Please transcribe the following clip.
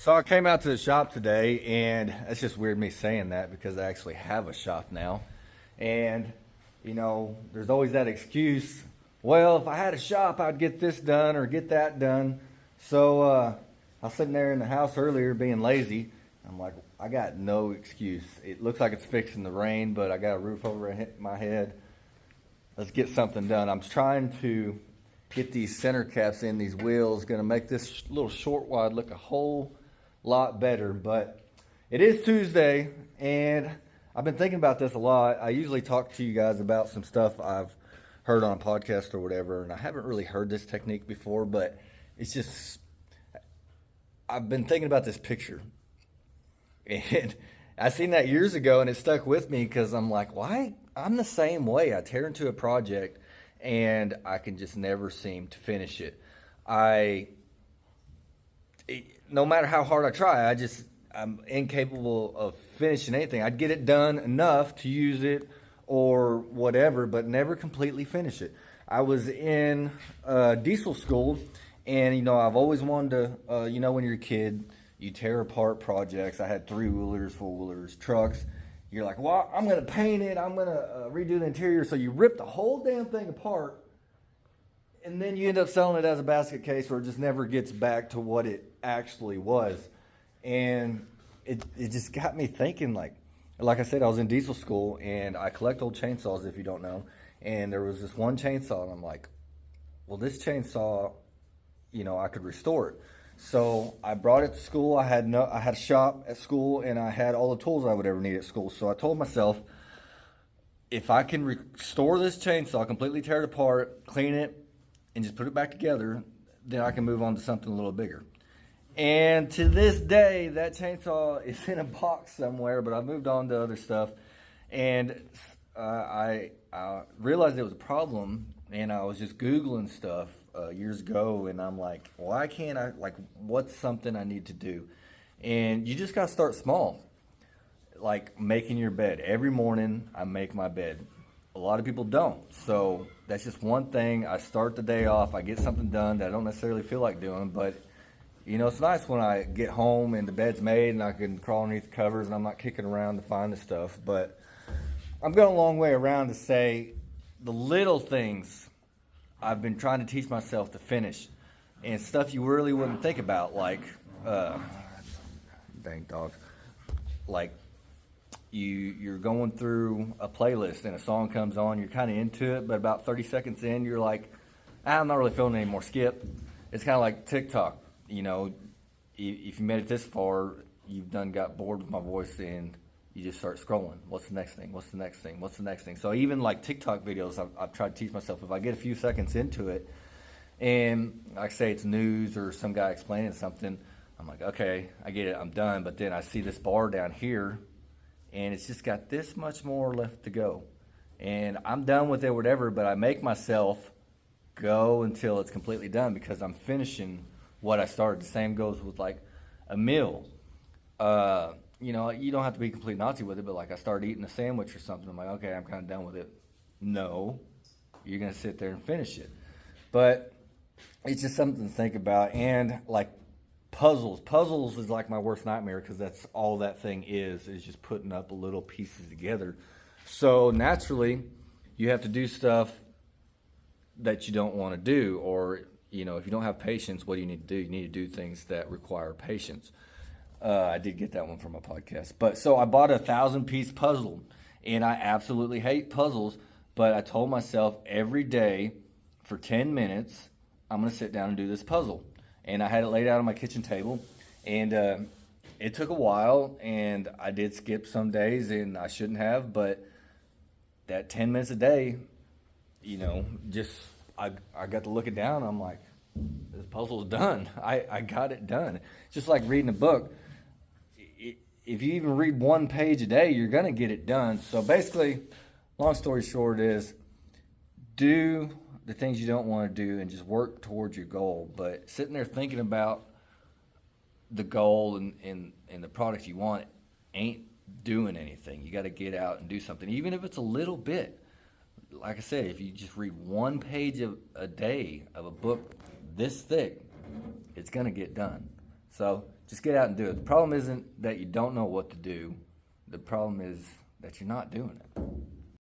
So I came out to the shop today, and it's just weird me saying that because I actually have a shop now. And, there's always that excuse, well, if I had a shop, I'd get this done or get that done. So I was sitting there in the house earlier being lazy. I'm like, I got no excuse. It looks like it's fixing to rain, but I got a roof over my head. Let's get something done. I'm trying to get these center caps in these wheels. Going to make this little short wide look a whole lot better. But it is Tuesday, and I've been thinking about this a lot. I usually talk to you guys about some stuff I've heard on a podcast or whatever, and I haven't really heard this technique before, but it's just, I've been thinking about this picture. And I seen that years ago, and it stuck with me because I'm like, why? I'm the same way. I tear into a project, and I can just never seem to finish it. No matter how hard I try, I'm incapable of finishing anything. I'd get it done enough to use it or whatever, but never completely finish it. I was in diesel school, and I've always wanted to, when you're a kid, you tear apart projects. I had 3-wheelers, 4-wheelers, trucks. You're like, well, I'm going to paint it. I'm going to redo the interior. So you rip the whole damn thing apart, and then you end up selling it as a basket case, or it just never gets back to what it actually was. And it just got me thinking, like I said, I was in diesel school, and I collect old chainsaws, if you don't know. And there was this one chainsaw, and I'm like, well, this chainsaw, I could restore it. So I brought it to school. I had a shop at school, and I had all the tools I would ever need at school. So I told myself, if I can restore this chainsaw, completely tear it apart, clean it, and just put it back together, then I can move on to something a little bigger. And to this day, that chainsaw is in a box somewhere, but I've moved on to other stuff. And I realized it was a problem, and I was just Googling stuff years ago, and I'm like, why can't I, what's something I need to do? And you just got to start small, like making your bed. Every morning, I make my bed. A lot of people don't, so that's just one thing. I start the day off, I get something done that I don't necessarily feel like doing, but it's nice when I get home and the bed's made and I can crawl underneath the covers and I'm not kicking around to find the stuff. But I'm going a long way around to say the little things I've been trying to teach myself to finish, and stuff you really wouldn't think about, like, dang dogs, like you're going through a playlist and a song comes on, you're kind of into it, but about 30 seconds in, you're like, I'm not really feeling it anymore, skip. It's kind of like TikTok. If you made it this far, you've got bored with my voice, and you just start scrolling. What's the next thing? What's the next thing? What's the next thing? So even like TikTok videos, I've tried to teach myself, if I get a few seconds into it, and like say it's news or some guy explaining something, I'm like, okay, I get it, I'm done. But then I see this bar down here, and it's just got this much more left to go. And I'm done with it, whatever, but I make myself go until it's completely done because I'm finishing what I started. The same goes with like a meal. You don't have to be complete Nazi with it, but like I started eating a sandwich or something, I'm like, okay, I'm kind of done with it. No, you're going to sit there and finish it. But it's just something to think about. And like puzzles is like my worst nightmare because that's all that thing is just putting up little pieces together. So naturally, you have to do stuff that you don't want to do, or if you don't have patience, what do you need to do? You need to do things that require patience. I did get that one from a podcast. But so I bought a 1,000-piece puzzle, and I absolutely hate puzzles, but I told myself every day for 10 minutes, I'm going to sit down and do this puzzle. And I had it laid out on my kitchen table, and it took a while, and I did skip some days, and I shouldn't have, but that 10 minutes a day, I got to look it down. I'm like, this puzzle's done. I got it done. Just like reading a book. If you even read one page a day, you're going to get it done. So basically, long story short is, do the things you don't want to do and just work towards your goal. But sitting there thinking about the goal and the product you want ain't doing anything. You got to get out and do something, even if it's a little bit. Like I said, if you just read one page a day of a book this thick, it's going to get done. So Just get out and do it. The problem isn't that you don't know what to do. The problem is that you're not doing it.